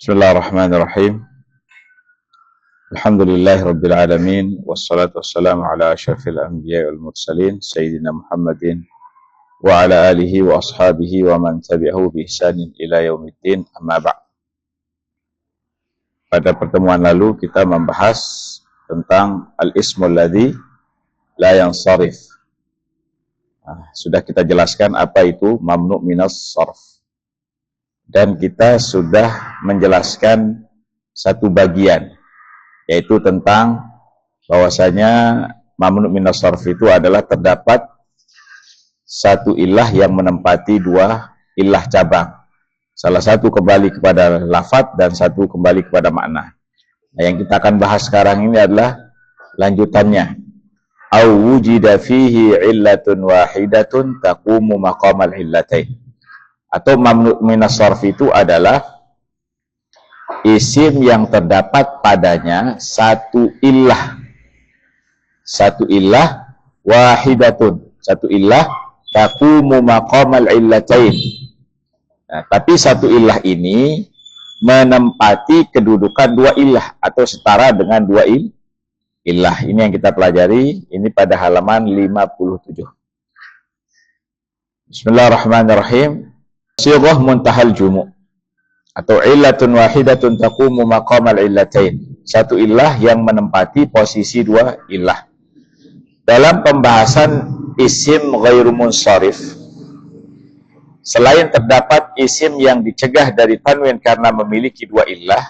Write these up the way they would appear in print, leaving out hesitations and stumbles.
Bismillahirrahmanirrahim. Alhamdulillahirabbil alamin wassalatu wassalamu ala asyrafil anbiya'i wal mursalin sayyidina Muhammadin wa ala alihi wa ashabihi wa man tabi'ahu bi ihsanin ila yaumiddin, amma ba'd. Pada pertemuan lalu kita membahas tentang al-ismul ladzi la yansarif. Sudah kita jelaskan apa itu mamnu' minas sarf. Dan kita sudah menjelaskan satu bagian, yaitu tentang bahwasanya mamnu' minas sarf itu adalah terdapat satu ilah yang menempati dua ilah cabang. Salah satu kembali kepada lafadz dan satu kembali kepada makna. Nah, yang kita akan bahas sekarang ini adalah lanjutannya. Au wujida fihi illatun wahidatun taqumu maqamal illatain. Atau mamnu' minas sarf itu adalah isim yang terdapat padanya satu ilah wahidatun, satu ilah taqumu maqamal illatain. Nah, tapi satu ilah ini menempati kedudukan dua ilah atau setara dengan dua ilah. Ini yang kita pelajari ini pada halaman 57. Bismillahirrahmanirrahim. Sighah muntahal jumu' atau illatun wahidatun taqumu maqamal illatain. Satu ilah yang menempati posisi dua ilah. Dalam pembahasan isim ghairu munsharif, selain terdapat isim yang dicegah dari tanwin karena memiliki dua ilah,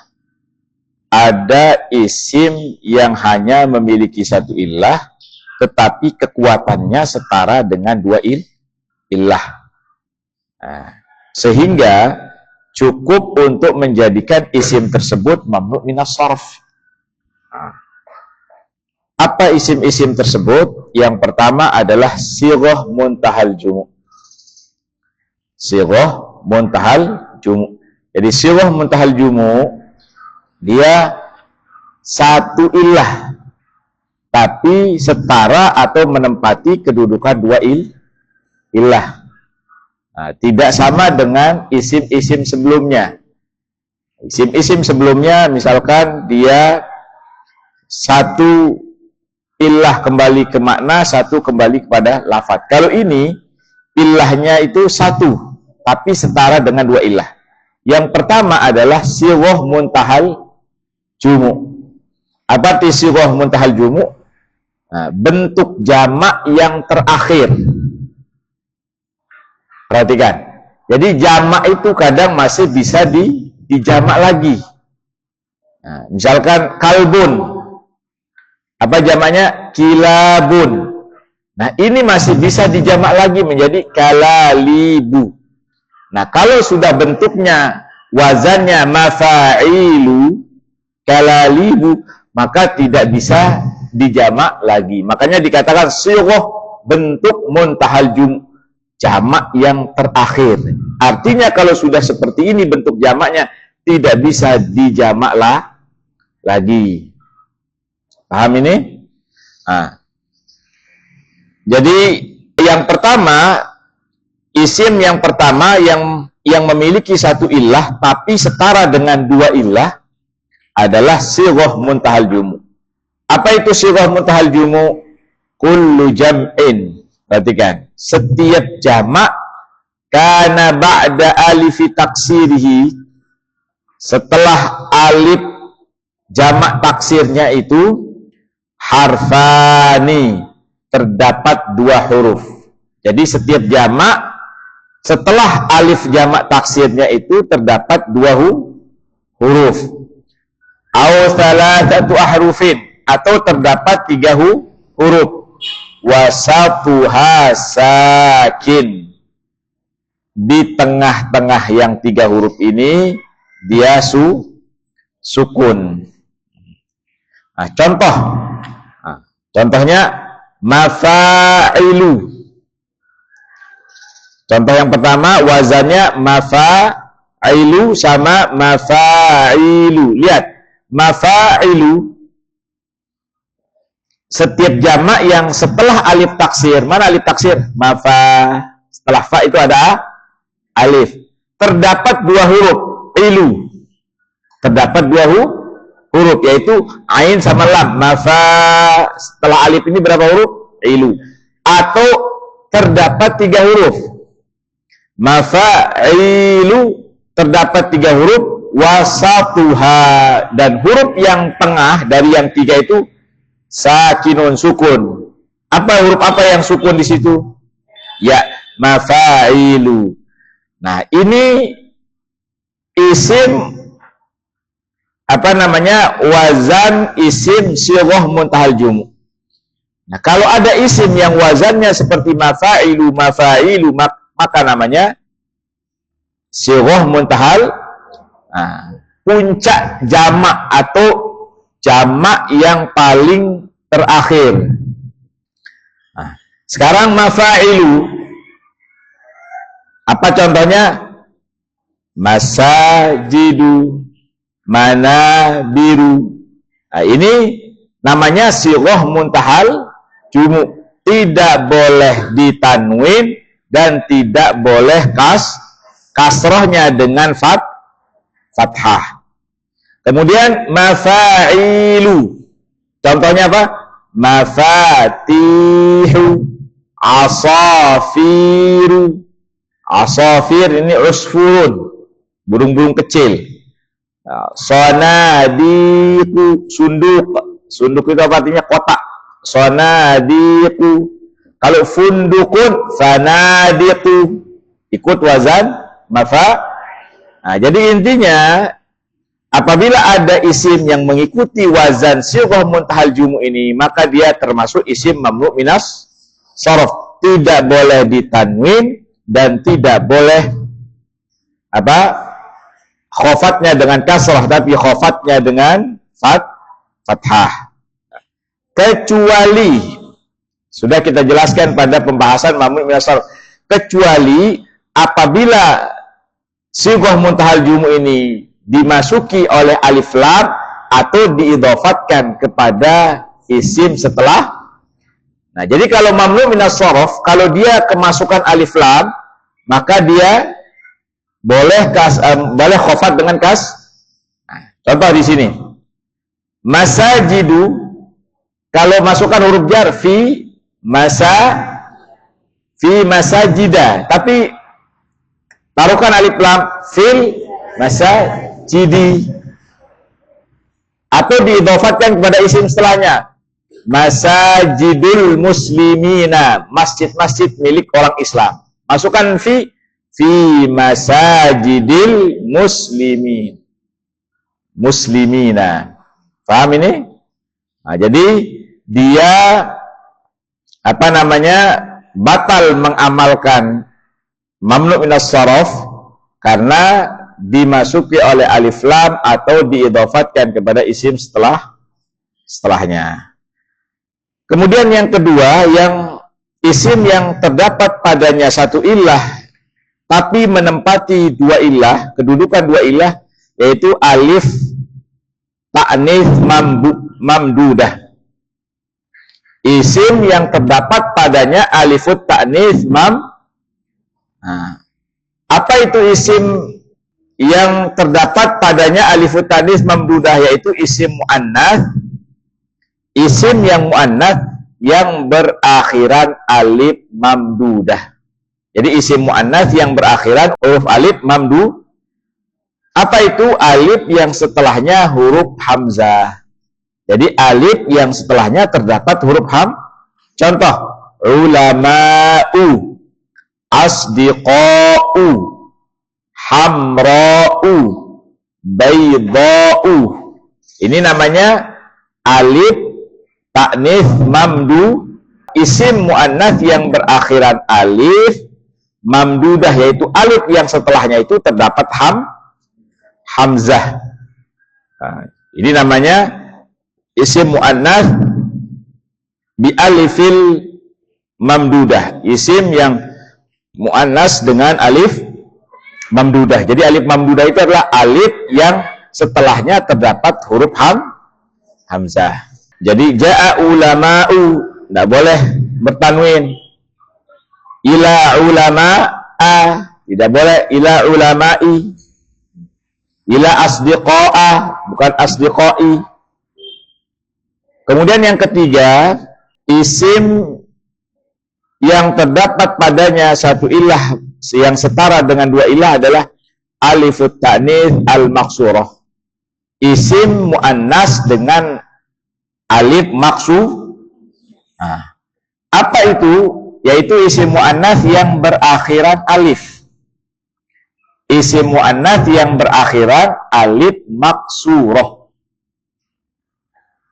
ada isim yang hanya memiliki satu ilah tetapi kekuatannya setara dengan dua ilah. Nah, sehingga cukup untuk menjadikan isim tersebut mamnu' minas sarf. Apa isim-isim tersebut? Yang pertama adalah sighah muntahal jumu'. Sighah muntahal jumu'. Jadi sighah muntahal jumu' dia satu ilah tapi setara atau menempati kedudukan dua ilah. Nah, tidak sama dengan isim-isim sebelumnya. Isim-isim sebelumnya misalkan dia satu ilah kembali ke makna, satu kembali kepada lafadz. Kalau ini ilahnya itu satu tapi setara dengan dua ilah. Yang pertama adalah sighah muntahal jumu'. Apa arti sighah muntahal jumu'? Nah, bentuk jamak yang terakhir. Perhatikan. Jadi jamak itu kadang masih bisa dijamak lagi. Nah, misalkan kalbun. Apa jamaknya? Kilabun. Nah, ini masih bisa dijamak lagi menjadi kalalibu. Nah, kalau sudah bentuknya wazannya mafa'ilu, kalalibu, maka tidak bisa dijamak lagi. Makanya dikatakan sighah bentuk muntahal jumu'. Jamak yang terakhir. Artinya kalau sudah seperti ini bentuk jamaknya tidak bisa dijamak lagi. Paham ini? Nah. Jadi yang pertama, isim yang pertama yang memiliki satu ilah tapi setara dengan dua ilah adalah sighah muntahal jumu'. Apa itu sighah muntahal jumu'? Kullu jam'in. Perhatikan, setiap jamak kana ba'da alifi taksirihi, setelah alif jamak taksirnya itu harfani, terdapat dua huruf. Jadi setiap jamak setelah alif jamak taksirnya itu terdapat dua huruf. Aw thalathatu ahrufin, atau terdapat tiga huruf. Wasatuha sakin, di tengah-tengah yang tiga huruf ini dia sukun. Nah, contohnya mafa'ilu. Contoh yang pertama wazannya mafa'ilu sama mafa'ilu. Lihat, mafa'ilu setiap jamak yang setelah alif taksir, mana alif taksir? Mafa. Setelah fa itu ada alif. Terdapat dua huruf, ilu. terdapat dua huruf, yaitu ain sama lam. Mafa, setelah alif ini berapa huruf? Ilu. Atau terdapat 3 huruf. Mafailu terdapat 3 huruf, wasatuha, dan huruf yang tengah dari yang 3 itu sakinun, sukun. Huruf apa yang sukun di situ? Ya, mafailu. Nah, ini isim wazan isim sighah muntahal jumu. Nah, kalau ada isim yang wazannya seperti mafailu, maka namanya sighah muntahal puncak jamak atau jamak yang paling terakhir. Nah, sekarang mafailu, apa contohnya? Masajidu, manabiru. Nah, ini namanya sighah muntahal jumu, tidak boleh ditanwin dan tidak boleh kasrohnya dengan fathah. Kemudian mafailu, contohnya apa? Mafatihu, asafiru. Asafir ini usfurun, burung-burung kecil. Sonadiku, sunduk itu apa artinya? Kotak. Sonadiku. Kalau fundukun, fanadiku, ikut wazan mafa. Nah, jadi intinya apabila ada isim yang mengikuti wazan sighah muntahal jumu ini, maka dia termasuk isim mamnu minas sharaf, tidak boleh ditanwin dan tidak boleh khofatnya dengan kasrah, tapi khofatnya dengan fathah. Kecuali, sudah kita jelaskan pada pembahasan mamnu minas sharaf, kecuali apabila sighah muntahal jumu ini dimasuki oleh alif lam atau diidhofatkan kepada isim setelah. Nah, jadi kalau mamnu minas sharaf, kalau dia kemasukan alif lam, maka dia boleh khofat dengan kas. Nah, contoh di sini. Masajidu, kalau masukkan huruf jar fi masajida, tapi taruhkan alif lam fil masajidi, atau diidhofatkan kepada isim setelahnya, masajidul muslimina, masjid-masjid milik orang Islam. Masukkan fi masajidil muslimina. Paham ini? Nah, jadi dia batal mengamalkan mamnu minas sharaf karena dimasuki oleh alif lam atau diidhofatkan kepada isim setelahnya. Kemudian yang kedua, yang isim yang terdapat padanya satu illah tapi menempati 2 illah, kedudukan 2 illah, yaitu alif ta'nits mamdudah. Isim yang terdapat padanya alifut ta'nits apa itu isim yang terdapat padanya alifut ta'nits mamdudah? Yaitu isim muannats, isim yang muannats yang berakhiran alif mamdudah. Jadi isim muannats yang berakhiran huruf alif mamdu. Apa itu? Alif yang setelahnya huruf hamzah. Jadi alif yang setelahnya terdapat huruf Contoh, ulama'u, asdiqa'u, hamra'u, bayda'u. Ini namanya alif ta'nits mamdu, isim muannats yang berakhiran alif mamdudah, yaitu alif yang setelahnya itu terdapat hamzah. Nah, ini namanya isim muannats bi alifil mamdudah, isim yang muannats dengan alif mamdudah. Jadi alif mamdudah itu adalah alif yang setelahnya terdapat huruf hamzah. Jadi ja'a ulama'u, tidak boleh bertanwin. Ila ulama'a, tidak boleh ila ulama'i. ila asdiqa'ah, bukan asdiqai. Kemudian yang ketiga, isim yang terdapat padanya satu ilah yang setara dengan dua ilah adalah alifut ta'nits al-maksurah. Isim muannas dengan alif maksu. Nah, apa itu? Yaitu isim muannas yang berakhiran alif. Isim muannas yang berakhiran alif maksurah.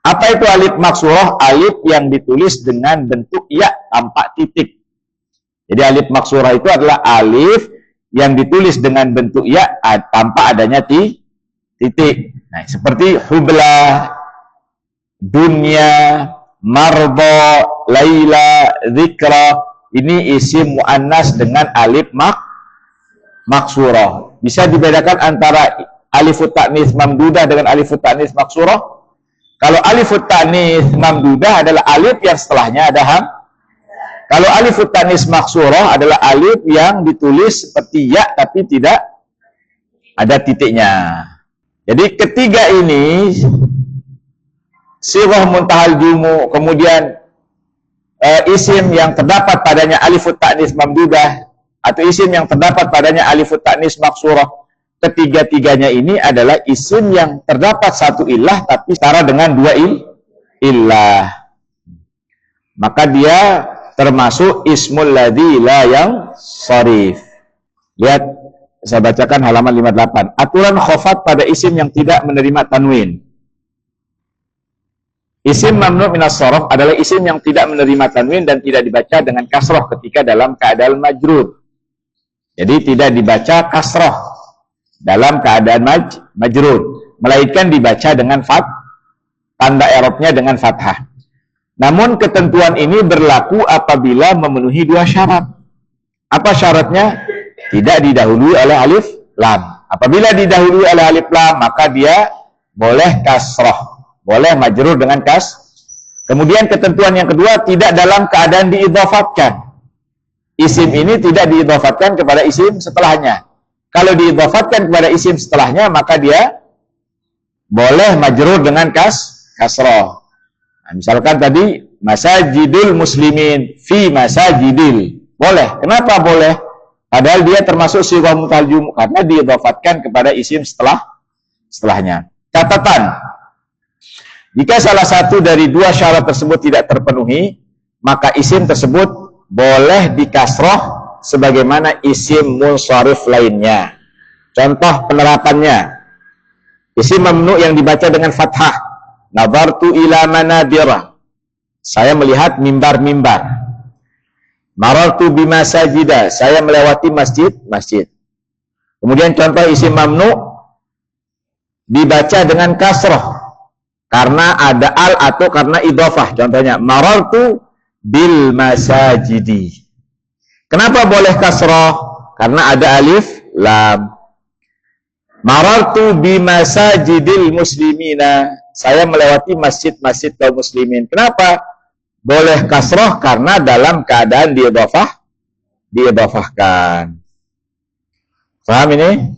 Apa itu alif maksurah? Alif yang ditulis dengan bentuk ya tanpa titik. Jadi alif maksurah itu adalah alif yang ditulis dengan bentuk ya tanpa adanya titik. Nah, seperti hubla, dunya, marbo, laila, zikra. Ini isim muannas dengan alif maksurah. Bisa dibedakan antara alif ta'nis mamdudah dengan alif ta'nis maksurah? Kalau alif ta'nis mamdudah adalah alif yang setelahnya ada ham. Kalau alif ta'nis maksurah adalah alif yang ditulis seperti ya tapi tidak ada titiknya. Jadi ketiga ini, sirah muntahal jumu, kemudian isim yang terdapat padanya alif ta'nis mamdudah atau isim yang terdapat padanya alif ta'nis maksurah, ketiga-tiganya ini adalah isim yang terdapat satu ilah tapi setara dengan dua ilah. Maka dia termasuk ismul ladzi la yansharif. Lihat, saya bacakan halaman 58. Aturan khafat pada isim yang tidak menerima tanwin. Isim mamnu' minas sharaf adalah isim yang tidak menerima tanwin dan tidak dibaca dengan kasroh ketika dalam keadaan majrur. Jadi tidak dibaca kasroh dalam keadaan majrur, melainkan dibaca dengan tanda i'rabnya dengan fathah. Namun ketentuan ini berlaku apabila memenuhi dua syarat. Apa syaratnya? Tidak didahului oleh alif lam. Apabila didahului oleh alif lam, maka dia boleh kasroh, boleh majrur dengan Kemudian ketentuan yang kedua, tidak dalam keadaan diidhafatkan. Isim ini tidak diidhafatkan kepada isim setelahnya. Kalau diidhafatkan kepada isim setelahnya, maka dia boleh majrur dengan kasroh. Nah, misalkan tadi masajidul muslimin fi masajidil. Boleh. Kenapa boleh? Padahal dia termasuk sirah mutajum karena diidhafatkan kepada isim setelahnya. Catatan. Jika salah satu dari dua syarat tersebut tidak terpenuhi, maka isim tersebut boleh dikasroh sebagaimana isim munsharif lainnya. Contoh penerapannya, isim mamnu yang dibaca dengan fathah, nazartu ila manabira, saya melihat mimbar-mimbar. Marartu bimasajida, saya melewati masjid. Kemudian contoh isim mamnu dibaca dengan kasroh karena ada al atau karena idhofah. Contohnya marartu bil masajidi. Kenapa boleh kasroh? Karena ada alif lam. Marartu bimasajidil muslimina, saya melewati masjid-masjid kaum muslimin. Kenapa boleh kasroh? Karena dalam keadaan diidhafahkan. Paham ini?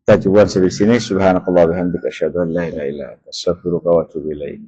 Kita coba sampai sini. Subhanakallah wa bihamdika asyhadu an la ilaha illa anta astaghfiruka wa atubu ilaik.